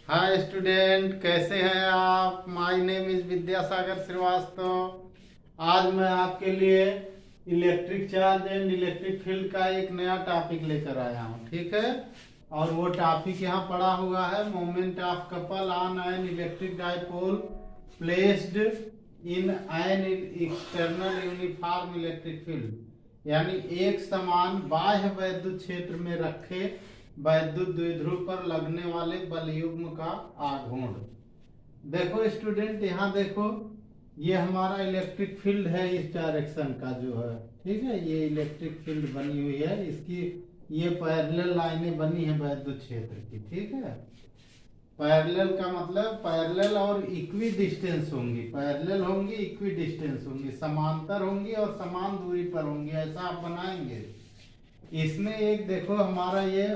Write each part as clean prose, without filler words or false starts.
Hi student, कैसे हैं आप। My name is Vidyasagar Shrivastava. आज मैं आपके लिए electric charge and electric field का एक नया टॉपिक लेकर आया हूँ, ठीक है। और वो टॉपिक यहाँ पड़ा हुआ है, moment of couple on an electric dipole placed in an external uniform electric field. यानी एक समान बाह्य वैद्युत क्षेत्र में रखे वैद्युत द्विध्रुव पर लगने वाले बलयुग्म का आघूर्ण। देखो स्टूडेंट, यहाँ देखो, ये हमारा इलेक्ट्रिक फील्ड है इस डायरेक्शन का जो है, ठीक है। ये इलेक्ट्रिक फील्ड बनी हुई है, इसकी ये पैरेलल लाइनें बनी है वैद्युत क्षेत्र की, ठीक है। पैरेलल का मतलब पैरेलल और इक्वी डिस्टेंस होंगी, पैरेलल होंगी, इक्वी डिस्टेंस होंगी, समांतर होंगी और समान दूरी पर होंगी, ऐसा आप बनाएंगे। इसमें एक देखो हमारा ये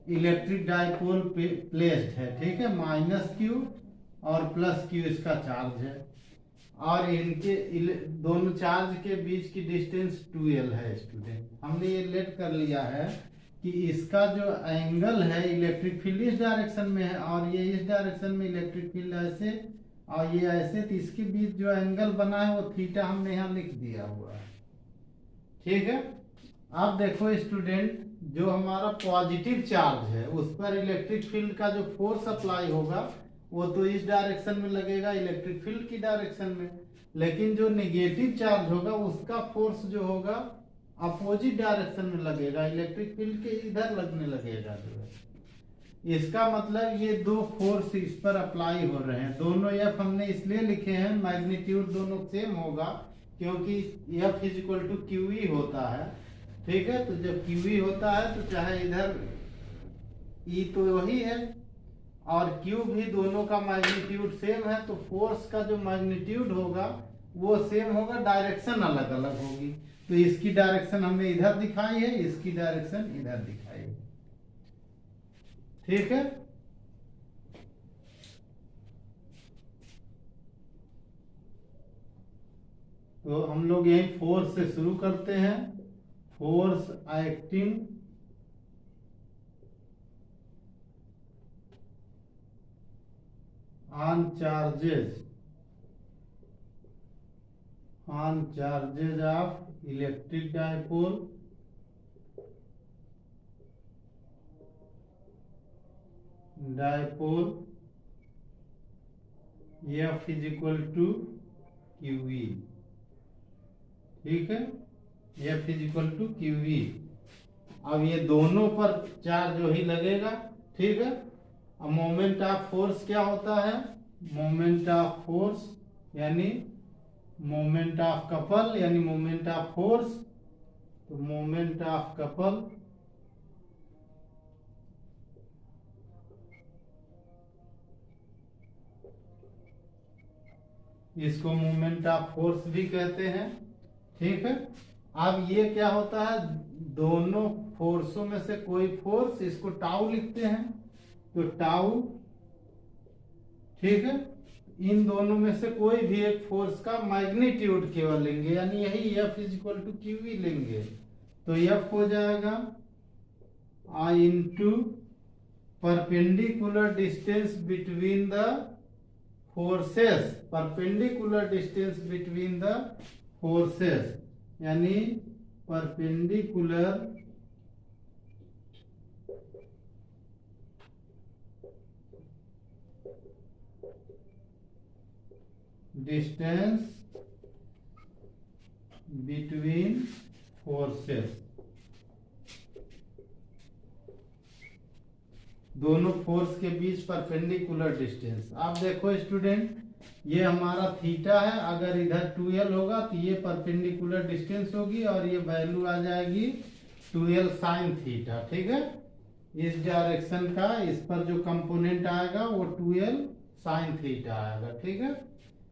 इलेक्ट्रिक डाइपोल प्लेस्ड है, ठीक है। माइनस क्यू और प्लस क्यू इसका चार्ज है, और इनके दोनों चार्ज के बीच की डिस्टेंस 2l है। स्टूडेंट, हमने ये लेट कर लिया है कि इसका जो एंगल है, इलेक्ट्रिक फील्ड इस डायरेक्शन में है और ये इस डायरेक्शन में इलेक्ट्रिक फील्ड ऐसे और ये ऐसे, तो इसके बीच जो एंगल बना है वो थीटा हमने यहाँ लिख दिया हुआ है, ठीक है। अब देखो स्टूडेंट, जो हमारा पॉजिटिव चार्ज है उस पर इलेक्ट्रिक फील्ड का जो फोर्स अप्लाई होगा वो तो इस डायरेक्शन में लगेगा, इलेक्ट्रिक फील्ड की डायरेक्शन में। लेकिन जो नेगेटिव चार्ज होगा उसका फोर्स जो होगा अपोजिट डायरेक्शन में लगेगा, इलेक्ट्रिक फील्ड के इधर लगने लगेगा जो है। इसका मतलब ये दो फोर्स इस पर अप्लाई हो रहे हैं। दोनों एफ हमने इसलिए लिखे हैं, मैग्नीट्यूड दोनों सेम होगा क्योंकि F is equal to Q E होता है, ठीक है। तो जब क्यू ई होता है तो चाहे इधर ई तो वही है और क्यू भी, दोनों का मैग्नीट्यूड सेम है, तो फोर्स का जो मैग्नीट्यूड होगा वो सेम होगा, डायरेक्शन अलग अलग होगी। तो इसकी डायरेक्शन हमने इधर दिखाई है, इसकी डायरेक्शन इधर दिखाई है, ठीक है। तो हम लोग यही फोर्स से शुरू करते हैं। Force acting on charges of electric dipole F is equal to QE, ठीक है। F is equal to QE। अब ये दोनों पर चार्ज वही लगेगा, ठीक है। अब मोमेंट ऑफ फोर्स क्या होता है, मोमेंट ऑफ फोर्स यानी मोमेंट ऑफ कपल यानी मोमेंट ऑफ फोर्स, तो मोमेंट ऑफ कपल इसको मोमेंट ऑफ फोर्स भी कहते हैं, ठीक है। अब ये क्या होता है, दोनों फोर्सों में से कोई फोर्स, इसको टाउ लिखते हैं, तो टाउ, ठीक है। इन दोनों में से कोई भी एक फोर्स का मैग्नीट्यूड केवल लेंगे, यानी यही F is equal to Q E लेंगे। तो F हो जाएगा I into perpendicular distance between the forces, perpendicular distance between the forces यानी परपेंडिकुलर डिस्टेंस बिटवीन फोर्सेस, दोनों फोर्स के बीच परपेंडिकुलर डिस्टेंस। अब देखो स्टूडेंट, ये हमारा थीटा है, अगर इधर 2l होगा तो ये परपेंडिकुलर डिस्टेंस होगी और ये वैल्यू आ जाएगी 2l साइन थीटा, ठीक है। इस डायरेक्शन का इस पर जो कंपोनेंट आएगा वो 2l साइन थीटा आएगा, ठीक है।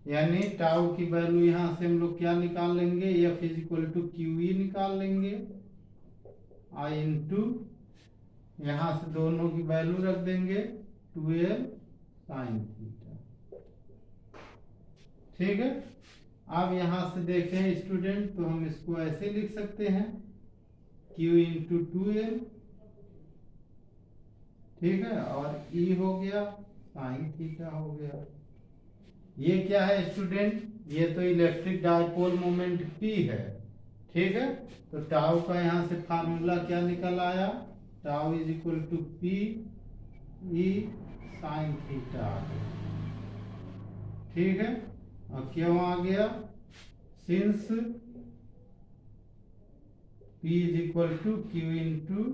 यानी टाउ की वैल्यू यहां से हम लोग क्या निकाल लेंगे, F is equal to Q E निकाल लेंगे, I इंटू यहां से दोनों की वैल्यू रख देंगे 2l साइन थीटा, ठीक है। अब यहां से देखें स्टूडेंट, तो हम इसको ऐसे लिख सकते हैं Q इंटू 2l, ठीक है, और E हो गया साइन थीटा हो गया। ये क्या है स्टूडेंट? ये तो इलेक्ट्रिक डायपोल मोमेंट P है, ठीक है। तो टाउ का यहाँ से फार्मूला क्या निकल आया? Tau is equal to P E sine theta, ठीक है। और क्यों आ गया? Since P is equal to Q into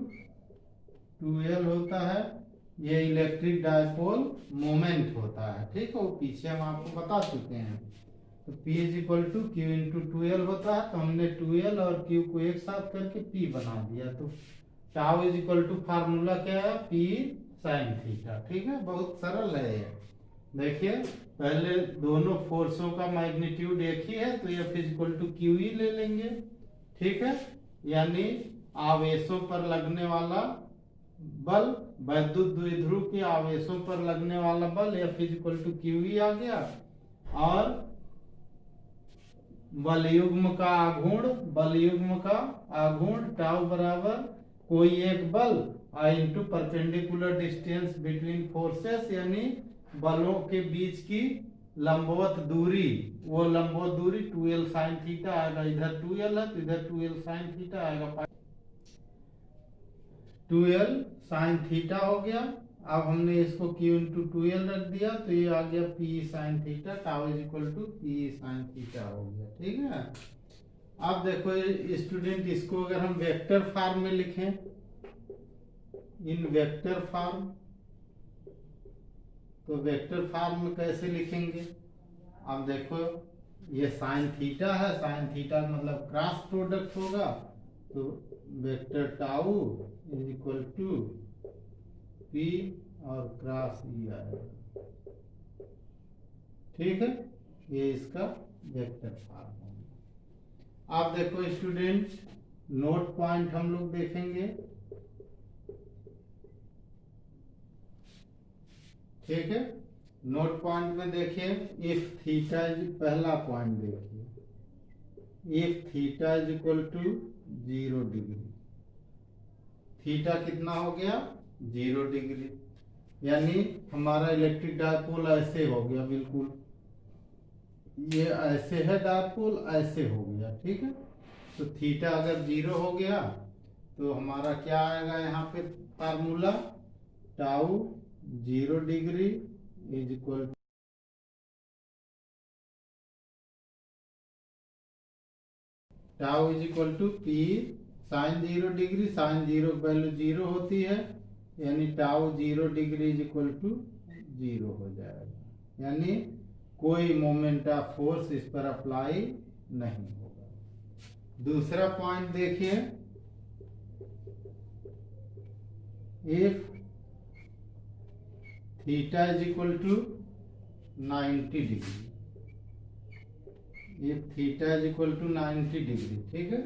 2L होता है, ये इलेक्ट्रिक डायपोल मोमेंट होता है, ठीक है। वो पीछे हम आपको बता चुके हैं। तो P is equal to Q into 2L होता है, तो हमने 2L और Q को एक साथ करके P बना दिया। तो tau is equal to formula क्या है? P साइन थीटा, ठीक है। बहुत सरल है ये। देखिए पहले दोनों फोर्सों का मैग्नीट्यूड एक ही है, तो ये फिजिकल टू क्यू ही ले लेंगे, ठीक है। यानी आवेशों पर लगने वाला बल, वैद्युत द्विध्रुव के आवेशों पर लगने वाला बल, या फिजिकल टू क्यू ही आ गया। और बलयुग्म का आघूर्ण टाउ बराबर कोई एक बल into perpendicular distance between forces, यानी बलों के बीच की लंबवत दूरी, वो लंबवत दूरी 2L साइन थीटा आएगा। इधर 2L है तो इधर 2L साइन थीटा आएगा, 2L साइन थीटा हो गया। अब हमने इसको Q इंटू 2L रख दिया, तो ये आ गया P sine theta, tau is equal to P sine theta हो गया, ठीक है। अब देखो स्टूडेंट, इसको अगर हम वेक्टर फॉर्म में लिखें, इन वेक्टर फॉर्म, तो वेक्टर फॉर्म में कैसे लिखेंगे? अब देखो ये साइन थीटा है, साइन थीटा मतलब क्रॉस प्रोडक्ट होगा, तो vector tau is equal to P और क्रॉस E आएगा, ठीक है। ये इसका वेक्टर फॉर्म होगा। आप देखो स्टूडेंट, नोट पॉइंट हम लोग देखेंगे, ठीक है। नोट पॉइंट में देखिए, इफ थीटा इज, पहला पॉइंट देखिए, if theta is equal to 0 degree, theta कितना हो गया? 0 डिग्री, यानी हमारा इलेक्ट्रिक डायपोल ऐसे हो गया, बिल्कुल ये ऐसे है डायपोल, ऐसे हो गया, ठीक है। तो थीटा अगर 0 हो गया तो हमारा क्या आएगा यहाँ पे formula? Tau 0 degree is equal, tau is equal to P sine 0 degree, sine 0 value 0 होती है, यानी tau 0 degree is equal to 0 हो जाएगा, यानी कोई मोमेंट ऑफ फोर्स इस पर अप्लाई नहीं होगा। दूसरा पॉइंट देखिए, if theta is equal to 90 degree, if theta is equal to 90 degree, ठीक है।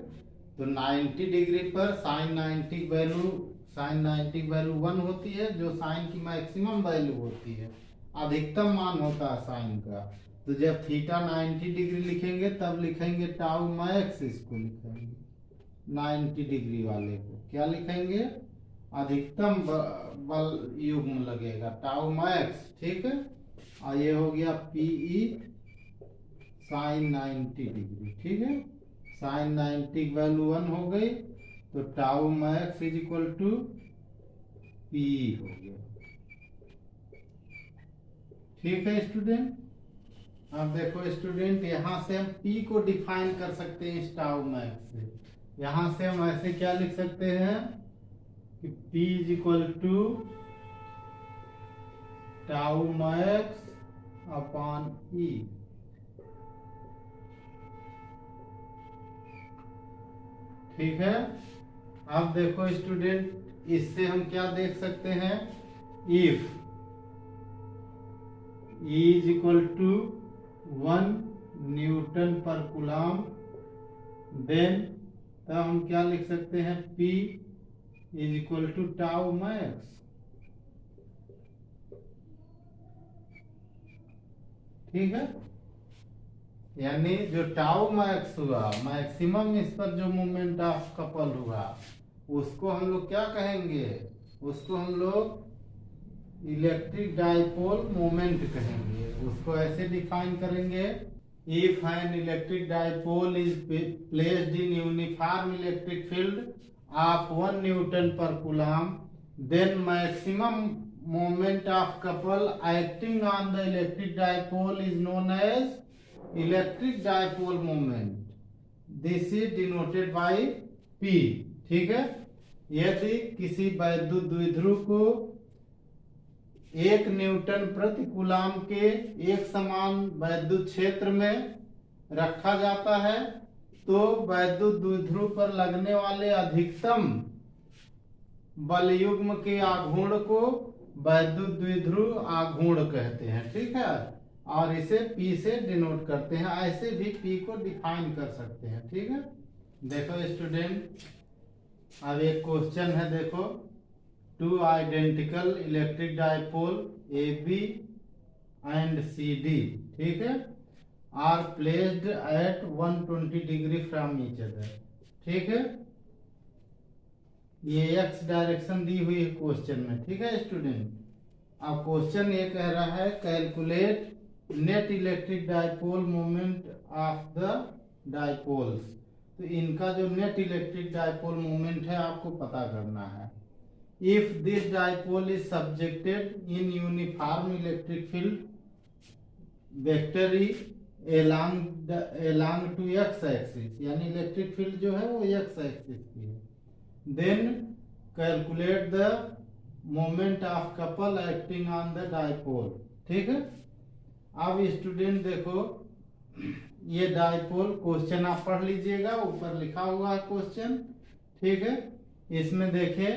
तो 90 डिग्री पर साइन 90 वैल्यू, साइन 90 वैल्यू 1 होती है, जो साइन की मैक्सिमम वैल्यू होती है, अधिकतम मान होता है साइन का। तो जब थीटा 90 डिग्री लिखेंगे तब लिखेंगे टाउ मैक्स, इसको लिखेंगे 90 डिग्री वाले को क्या लिखेंगे? अधिकतम बल युग्म लगेगा, टाउ मैक्स, ठीक है। और ये हो गया PE साइन 90 डिग्री, ठीक है। साइन 90 वैल्यू 1 हो गई, तो tau max is equal to P हो गया, ठीक है स्टूडेंट। अब देखो स्टूडेंट, यहां से हम P को डिफाइन कर सकते हैं इस टाउ मैक्स से। यहां से हम ऐसे क्या लिख सकते हैं कि P is equal to tau max upon E, ठीक है। अब देखो स्टूडेंट, इससे हम क्या देख सकते हैं? If E is equal to 1 newton per coulomb, then तब हम क्या लिख सकते हैं? P is equal to tau max, ठीक है। यानी जो टाउ मैक्स हुआ, मैक्सिमम इस पर जो मोमेंट ऑफ कपल हुआ, उसको हम लोग क्या कहेंगे? उसको हम लोग इलेक्ट्रिक डाइपोल मोमेंट कहेंगे, उसको ऐसे डिफाइन करेंगे। If an electric dipole is placed in uniform electric field of 1 newton per coulomb, then maximum moment of couple acting on the electric dipole is known as electric dipole moment. This is denoted by P. ठीक है, यदि किसी वैद्युत द्विध्रुव को 1 Newton प्रति coulomb के एक समान वैद्युत क्षेत्र में रखा जाता है तो वैद्युत द्विध्रुव पर लगने वाले अधिकतम बलयुग्म के आघूर्ण को वैद्युत द्विध्रुव आघूर्ण कहते हैं। ठीक है, और इसे P से डिनोट करते हैं। ऐसे भी P को डिफाइन कर सकते हैं। ठीक है, देखो स्टूडेंट, अब एक क्वेश्चन है, देखो, 2 identical electric dipole AB and CD, ठीक है, are placed at 120 degree from each other. ठीक है, ये एक्स डायरेक्शन दी हुई है क्वेश्चन में। ठीक है स्टूडेंट, अब क्वेश्चन ये कह रहा है calculate net electric dipole moment of the dipoles. तो इनका जो नेट इलेक्ट्रिक डाइपोल मोमेंट है आपको पता करना है। If this dipole is subjected in uniform electric field vector along to X axis, यानी इलेक्ट्रिक फील्ड जो है वो एक्स एक्सिस की है, then calculate the moment of couple acting on the dipole। ठीक है, अब स्टूडेंट देखो, ये डाइपोल क्वेश्चन आप पढ़ लीजिएगा, ऊपर लिखा हुआ है क्वेश्चन। ठीक है, इसमें देखिए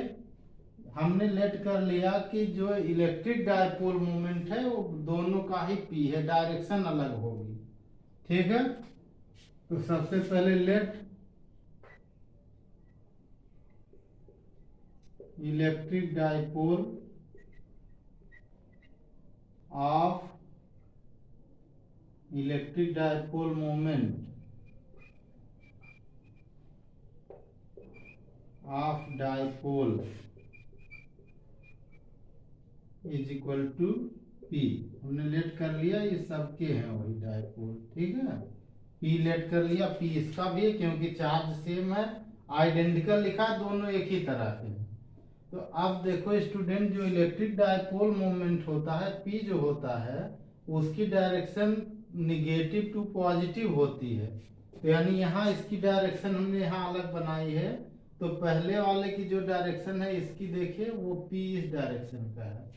हमने लेट कर लिया कि जो इलेक्ट्रिक डाइपोल मोमेंट है वो दोनों का ही P है, डायरेक्शन अलग होगी। ठीक है, तो सबसे पहले let electric dipole of electric dipole moment of dipole is equal to P। हमने लेट कर लिया, ये सबके हैं वही डाइपोल। ठीक है, P लेट कर लिया, P इसका भी है क्योंकि चार्ज सेम है, आइडेंटिकल लिखा है, दोनों एक ही तरह के हैं। तो अब देखो स्टूडेंट, जो इलेक्ट्रिक डाइपोल मोमेंट होता है P जो होता है उसकी डायरेक्शन निगेटिव टू पॉजिटिव होती है। तो यानी यहाँ इसकी डायरेक्शन हमने यहाँ अलग बनाई है, तो पहले वाले की जो डायरेक्शन है इसकी देखिए वो P इस डायरेक्शन का है,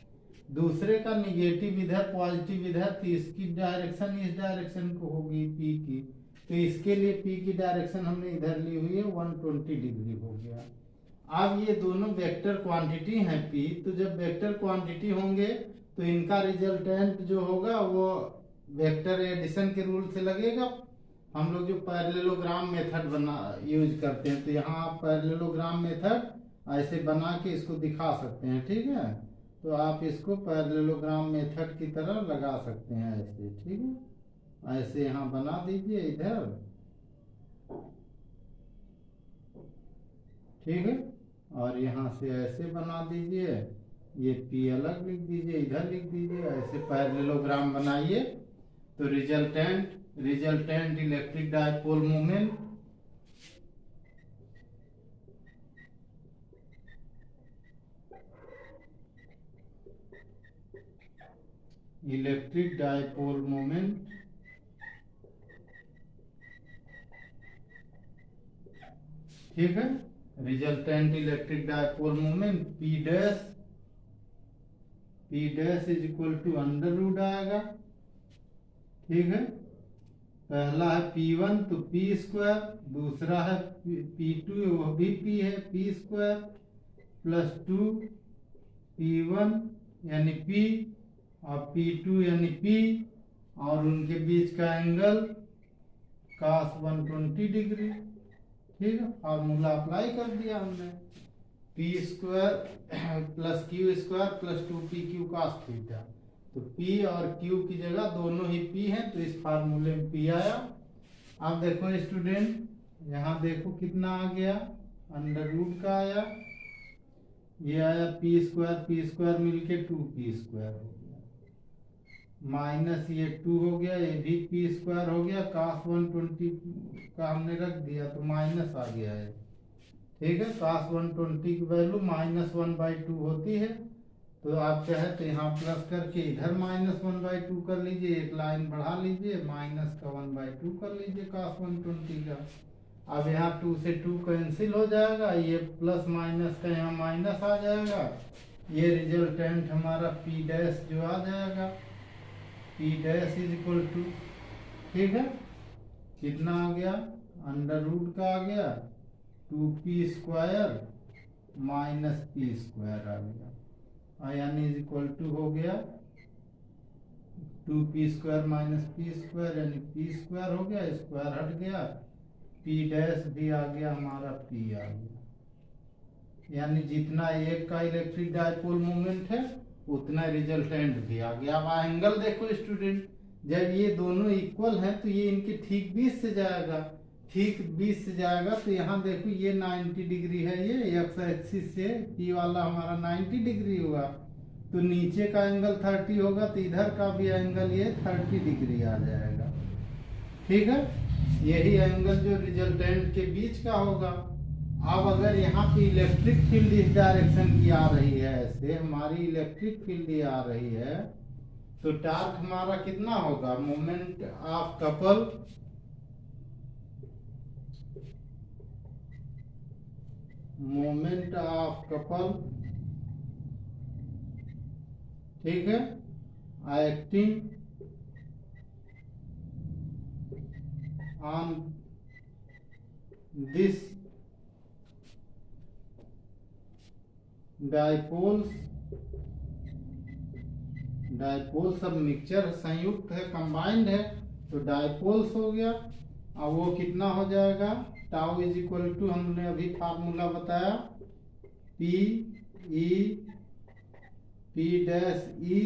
दूसरे का निगेटिव इधर पॉजिटिव इधर, तो इसकी डायरेक्शन इस डायरेक्शन को होगी P की। तो इसके लिए P की डायरेक्शन हमने इधर ली हुई है, 120 डिग्री हो गया। अब ये दोनों वेक्टर क्वांटिटी हैं P, तो जब वेक्टर क्वांटिटी होंगे तो इनका रिजल्टेंट जो होगा वो वेक्टर एडिशन के रूल से लगेगा। हम लोग जो पैरेललोग्राम मेथड यूज करते हैं, तो यहाँ आप पैरेललोग्राम मेथड ऐसे बना के इसको दिखा सकते हैं। ठीक है, तो आप इसको पैरेललोग्राम मेथड की तरह लगा सकते हैं ऐसे। ठीक है, ऐसे यहाँ बना दीजिए इधर। ठीक है, और यहाँ से ऐसे बना दीजिए, ये P अलग लिख दीजिए, इधर लिख दीजिए, ऐसे पैरेललोग्राम बनाइए। तो रिजल्टेंट इलेक्ट्रिक डाइपोल मोमेंट ठीक है, resultant electric dipole moment P dash is equal to under root आएगा। ठीक है, पहला है P1 तो P स्क्वायर, दूसरा है P2 वह भी P है, P स्क्वायर प्लस 2 P1 यानी P और P2 यानी P, और उनके बीच का एंगल cos 120 डिग्री। ठीक है, फार्मूला अप्लाई कर दिया हमने, P square plus Q square plus 2PQ cos theta. तो P और Q की जगह दोनों ही P हैं, तो इस फार्मूले में P आया। अब देखो स्टूडेंट, यहाँ देखो कितना आ गया, अंडर रूट का आया। ये आया पी स्क्वायर मिलके 2p² हो गया, माइनस ये 2 हो गया, ये भी p² हो गया, cos 120 का हमने रख दिया तो माइनस आ गया है। ठीक है, cos 120 की वैल्यू -1/2 होती है, तो आप चाहे तो यहाँ प्लस करके इधर -1/2 कर लीजिए, एक लाइन बढ़ा लीजिए, माइनस का 1/2 कर लीजिए cos 120 का। अब यहाँ 2 से 2 कैंसिल हो जाएगा, ये प्लस माइनस का यहाँ माइनस आ जाएगा, ये रिजल्टेंट हमारा p डैश जो आ जाएगा, p dash is equal to, ठीक है, कितना आ गया, √ का आ गया 2p² माइनस p² आ गया, यानी इज इक्वल टू हो गया 2p² माइनस p² यानी p² हो गया, स्क्वायर हट गया, p डैश भी आ गया हमारा, p आ गया, यानी जितना एक का इलेक्ट्रिक डाइपोल मोमेंट है उतना रिजल्टेंट भी आ गया। अब एंगल देखो स्टूडेंट, जब ये दोनों इक्वल हैं तो ये इनके ठीक 20 से जाएगा, ठीक 20 से जाएगा तो यहाँ देखो ये 90 डिग्री है, ये एक्स एक्सिस से p वाला हमारा 90 डिग्री हुआ, तो नीचे का एंगल 30 होगा, तो इधर का भी एंगल ये 30 डिग्री आ जाएगा। ठीक है, यही एंगल जो रिजल्टेंट के बीच का होगा। अब अगर यहाँ पे इलेक्ट्रिक फील्ड इस डायरेक्शन की आ रही है, ऐसे हमारी इलेक्ट्रिक फील्ड ये आ रही है, तो टार्क हमारा कितना होगा, मोमेंट ऑफ कपल ठीक है, एक्टिंग ऑन दिस डाइपोल सब मिक्सचर संयुक्त है, कंबाइंड है, तो डाइपोल्स हो गया। अब वो कितना हो जाएगा, टाउ इज इक्वल टू, हमने अभी फार्मूला बताया, P dash E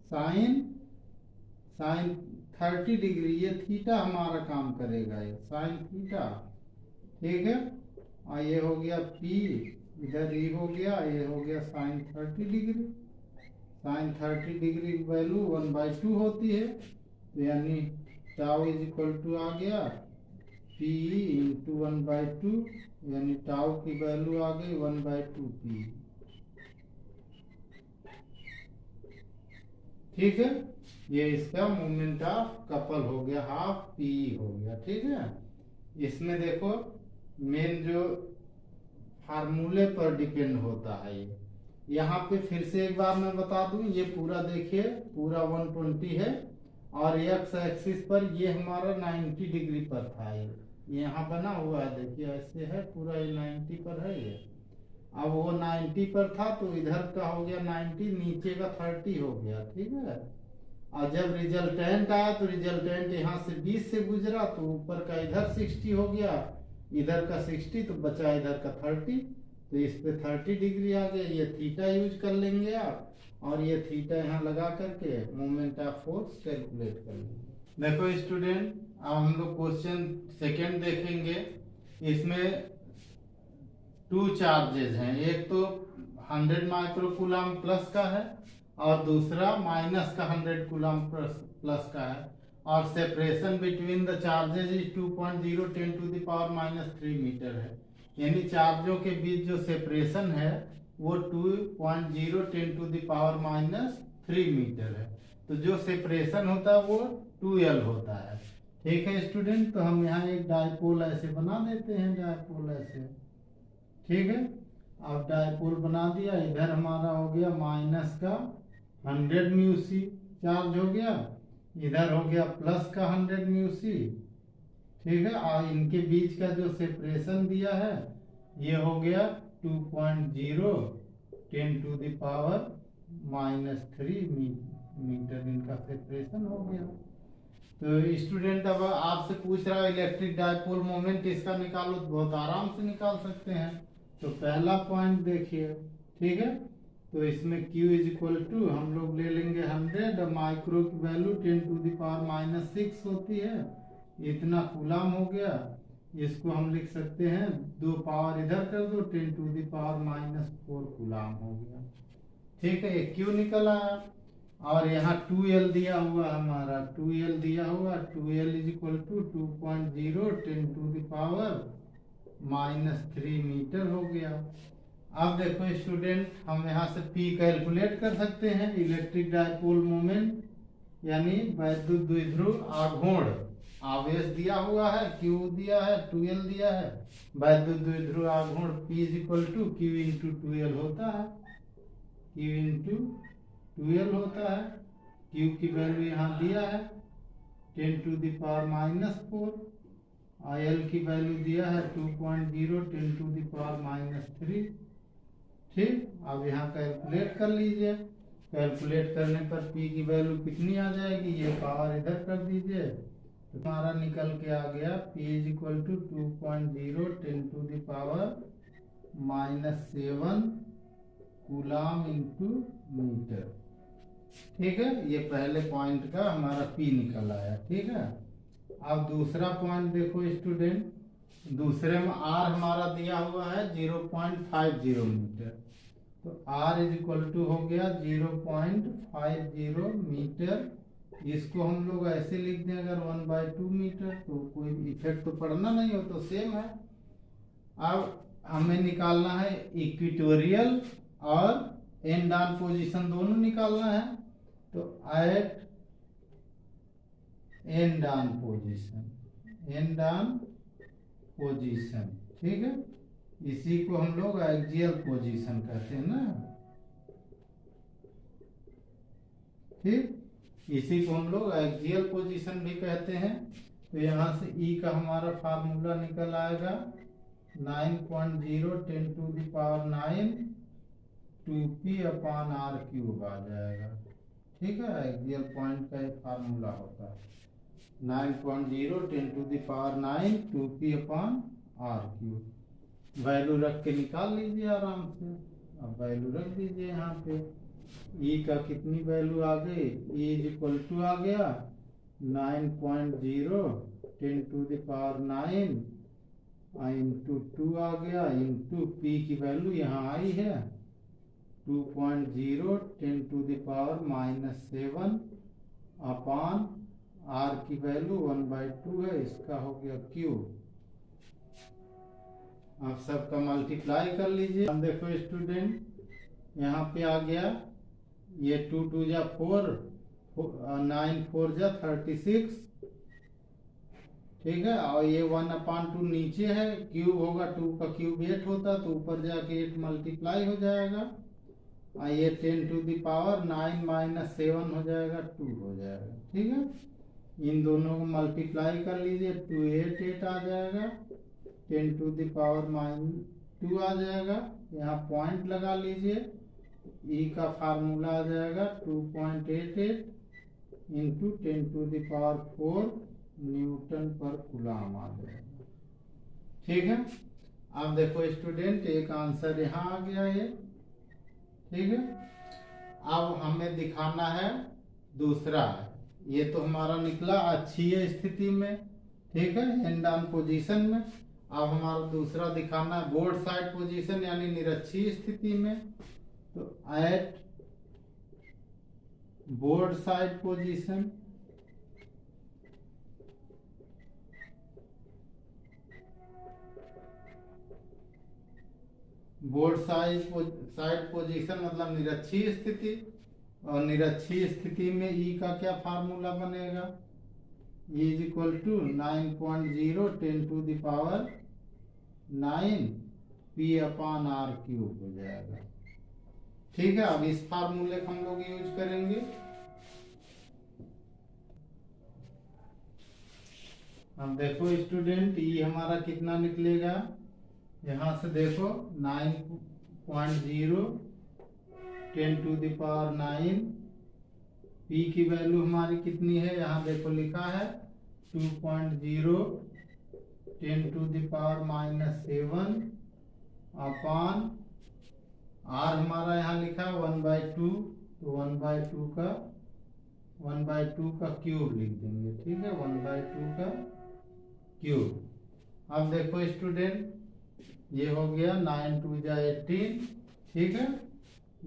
sine 30 degree, ये थीटा हमारा काम करेगा, ये साइन थीटा। ठीक है, और ये हो गया P, इधर E हो गया, ये हो गया साइन 30 डिग्री, साइन 30 डिग्री की वैल्यू 1/2 होती है, तो यानी टाउ इज इक्वल टू आ गया P इंटू 1/2, यानी टाउ की वैल्यू आ गई 1/2P। ठीक है, ये इसका मोमेंट ऑफ कपल हो गया, हाफ P हो गया। ठीक है, इसमें देखो मेन जो फार्मूले पर डिपेंड होता है, ये यहाँ पे फिर से एक बार मैं बता दूं, ये पूरा देखिए पूरा 120 है, और एक्स एक्सिस पर ये हमारा 90 डिग्री पर था, ये यहाँ बना हुआ है, देखिए ऐसे है पूरा, ये 90 पर है ये। अब वो 90 पर था तो इधर का हो गया 90, नीचे का 30 हो गया। ठीक है, और जब रिजल्टेंट आया तो रिजल्टेंट यहाँ से 20 से गुजरा, तो ऊपर का इधर 60 हो गया, इधर का 60, तो बचा इधर का 30, तो इस पे 30 डिग्री आ गया, ये थीटा यूज कर लेंगे आप, और ये थीटा यहाँ लगा करके मोमेंट ऑफ फोर्स कैलकुलेट कर लेंगे। देखो स्टूडेंट, अब हम लोग क्वेश्चन सेकेंड देखेंगे। इसमें 2 चार्जेस हैं, एक तो 100 माइक्रोकूलम प्लस का है, और दूसरा माइनस का 100 कूलम प्लस का है, और separation between the charges is 2.0 10⁻³ metre है, यानी चार्जों के बीच जो सेपरेशन है वो 2.0 10⁻³ मीटर है, तो जो सेपरेशन होता है वो 2L होता है। ठीक है स्टूडेंट, तो हम यहाँ एक डायपोल ऐसे बना देते हैं, डायपोल ऐसे। ठीक है, अब डायपोल बना दिया, इधर हमारा हो गया माइनस का 100 μc चार्ज हो गया, इधर हो गया प्लस का 100 μc। ठीक है, और इनके बीच का जो सेपरेशन दिया है ये हो गया 2.0 10⁻³ मीटर, इनका सेपरेशन हो गया। तो स्टूडेंट अब आपसे पूछ रहा है इलेक्ट्रिक डायपोल मोमेंट इसका निकालो, तो बहुत आराम से निकाल सकते हैं। तो पहला पॉइंट देखिए, ठीक है, तो इसमें Q इज इक्वल टू हम लोग ले लेंगे 100, माइक्रो की वैल्यू 10⁻⁻6 होती है, इतना कूलम हो गया, इसको हम लिख सकते हैं, 2 पावर इधर कर दो, 10⁻⁻⁴ कूलाम हो गया। ठीक है, ये क्यू निकल आया। और यहाँ 2L दिया हुआ हमारा, 2L दिया हुआ, 2L is equal to 2.0 10⁻³ metre हो गया। अब देखो स्टूडेंट, हम यहाँ से P कैलकुलेट कर सकते हैं, इलेक्ट्रिक डायपोल मोमेंट यानी वैद्युत द्विध्रुव आघूर्ण। आवेश दिया हुआ है, Q दिया है, 2L दिया है, वैद्युत द्विध्रुव आघूर्ण P is equal to Q into 2L होता है, Q इंटू 2L होता है। Q की वैल्यू यहाँ दिया है 10⁻⁻⁴, और L की वैल्यू दिया है 2.0 10⁻⁻3। ठीक, अब यहाँ कैलकुलेट कर लीजिए। कैलकुलेट करने पर P की वैल्यू कितनी आ जाएगी, ये पावर इधर कर दीजिए, तो हमारा निकल के आ गया P is equal to 2.0 10⁻⁻7 coulomb into metre. ठीक है, ये पहले पॉइंट का हमारा P निकल आया। ठीक है, अब दूसरा पॉइंट देखो स्टूडेंट, दूसरे में R हमारा दिया हुआ है 0.50 मीटर, तो R इज इक्वल टू हो गया 0.50 मीटर। इसको हम लोग ऐसे लिख दें अगर 1/2 मीटर, तो कोई इफेक्ट तो पड़ना नहीं हो, तो सेम है। अब हमें निकालना है इक्वेटोरियल और एंड ऑन पोजीशन दोनों निकालना है, तो at end on position, end on position. ठीक है, इसी को हम लोग एक्सियल पोजीशन कहते हैं ना। ठीक, इसी को हम लोग एक्सियल पोजीशन भी कहते हैं। तो यहाँ से E का हमारा फार्मूला निकल आएगा 9.0 10⁹ 2p/r³ आ जाएगा। ठीक है, एक्सियल पॉइंट का एक फार्मूला होता है 9.0 10⁹ 2p/r³। वैल्यू रख के निकाल लीजिए आराम से। अब वैल्यू रख दीजिए यहाँ पे, E का कितनी वैल्यू आ गई, E इज इक्वल टू आ गया 9.0 10⁹ इंटू 2 आ गया, इंटू P की वैल्यू यहाँ आई है 2.0 10⁻⁻7 अपान R की वैल्यू 1/2 है, इसका हो गया Q। आप सबका मल्टीप्लाई कर लीजिए। हम देखो स्टूडेंट, यहाँ पे आ गया, ये 2 2 जा 4, 9 4 जा 36। ठीक है, और ये 1/2 नीचे है, क्यूब होगा, 2 का क्यूब 8 होता, तो ऊपर जाके 8 मल्टीप्लाई हो जाएगा, और ये 10⁻⁹ -7 हो जाएगा, 2 हो जाएगा। ठीक है, इन दोनों को मल्टीप्लाई कर लीजिए, 2 8 8 आ जाएगा, 10⁻⁻2 आ जाएगा। यहाँ पॉइंट लगा लीजिए, E का फार्मूला आ जाएगा 2.88 इंटू 10⁴ न्यूटन पर कूलाम आ जाएगा। ठीक है, अब देखो स्टूडेंट, एक आंसर यहाँ आ गया ये। ठीक है, अब हमें दिखाना है दूसरा, ये तो हमारा निकला अक्षीय स्थिति में। ठीक है, एंड ऑन पोजीशन में। अब हमारा दूसरा दिखाना है बोर्ड साइड पोजीशन यानी निरक्षीय स्थिति में। तो at broadside position, broadside position मतलब निरक्षीय स्थिति, और निरक्षीय स्थिति में E का क्या फार्मूला बनेगा, E is equal to 9.0 10⁹ p/r³ हो जाएगा। ठीक है, अब इस फार्मूले को हम लोग यूज करेंगे। अब देखो स्टूडेंट, E हमारा कितना निकलेगा, यहाँ से देखो 9.0 10⁹ P की वैल्यू हमारी कितनी है, यहाँ देखो लिखा है 2.0 10⁻⁻7 अपान R हमारा यहाँ लिखा है 1/2, तो 1/2 का क्यूब लिख देंगे। ठीक है, 1/2 का क्यूब। अब देखो स्टूडेंट, ये हो गया 9 2 जा 18, ठीक है।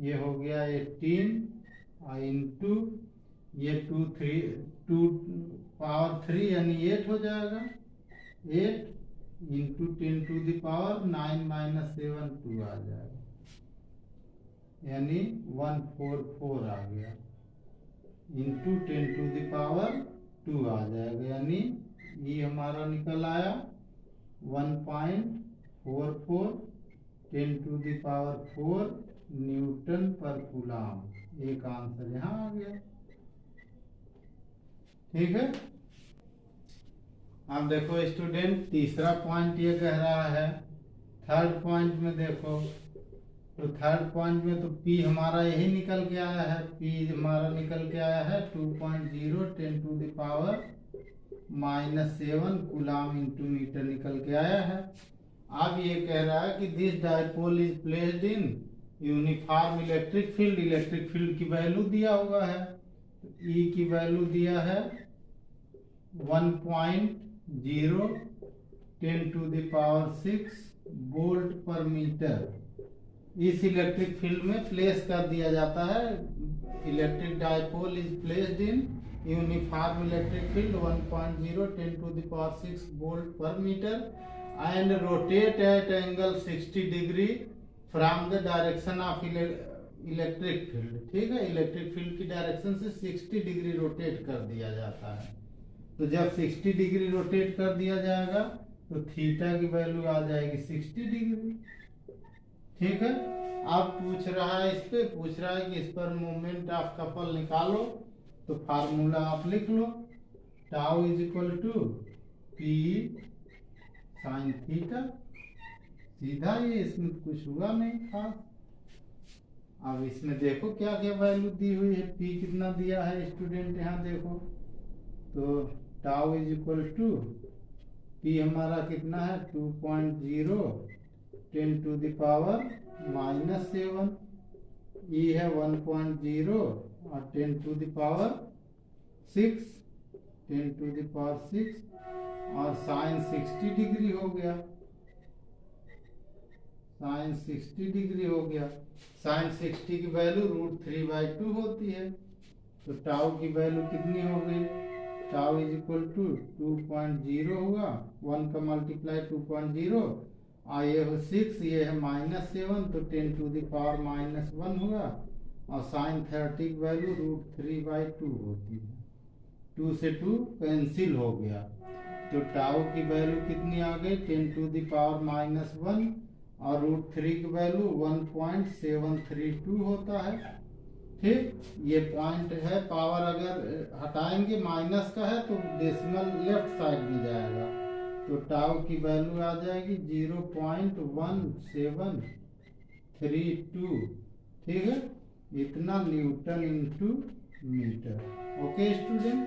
ये हो गया 18 इंटू ये 2 पावर 3 यानी 8 हो जाएगा। 8 into 10 to the power 9 minus 7 2 आ जाएगा, यानी 144 आ गया, इंटू 10 टू द पावर 2 आ जाएगा, यानी ये हमारा निकल आया 1.44 10 to the power 4 newton per coulomb. एक आंसर यहाँ आ गया, ठीक है। अब देखो स्टूडेंट, तीसरा पॉइंट ये कह रहा है, थर्ड पॉइंट में देखो, तो थर्ड पॉइंट में तो P हमारा यही निकल के आया है, P हमारा निकल के आया है 2.0 10 to the power -7 coulomb into metre निकल के आया है। अब ये कह रहा है कि this dipole is placed in uniform electric field. Electric field की वैल्यू दिया हुआ है, तो E की वैल्यू दिया है 1.0 10 to the power 6 volt per metre. इस इलेक्ट्रिक फील्ड में प्लेस कर दिया जाता है। Electric dipole is placed in uniform electric field 1.0 10 to the power 6 volt per metre and rotate at angle 60 degree from the direction of electric field, ठीक है। Electric field की direction से 60 degree rotate कर दिया जाता है। तो जब 60 डिग्री रोटेट कर दिया जाएगा तो थीटा की वैल्यू आ जाएगी 60 डिग्री, ठीक है। अब पूछ रहा है, इस पे पूछ रहा है कि इस पर मोमेंट ऑफ कपल निकालो, तो फार्मूला आप लिख लो, tau is equal to p sine theta. सीधा ये, इसमें कुछ हुआ नहीं खास। अब इसमें देखो क्या क्या वैल्यू दी हुई है, पी कितना दिया है स्टूडेंट, यहाँ देखो, तो tau is equal to P हमारा कितना है 2.0 10 टू द पावर -7, ई है 1.0 और 10 to the power 6 10 to the power 6 और साइन 60 डिग्री हो गया, साइन 60 डिग्री हो गया। साइन 60 की वैल्यू √3/2 होती है, तो टाउ की वैल्यू कितनी हो गई, टाउ इज इक्वल टू 2.0 हुआ, 1 का मल्टीप्लाई 2.0 और ये हो 6, ये है -7, तो 10 टू द पावर -1 हुआ और साइन 30 की वैल्यू √3/2 होती है। 2 से 2 कैंसिल हो गया, तो टाउ की वैल्यू कितनी आ गई 10 टू द पावर -1 और √3 की वैल्यू 1.732 होता है, ठीक। ये पॉइंट है, पावर अगर हटाएंगे माइनस का है तो डेसिमल लेफ्ट साइड में जाएगा, तो टाउ की वैल्यू आ जाएगी 0.1732, ठीक है। इतना newton into metre. Okay student.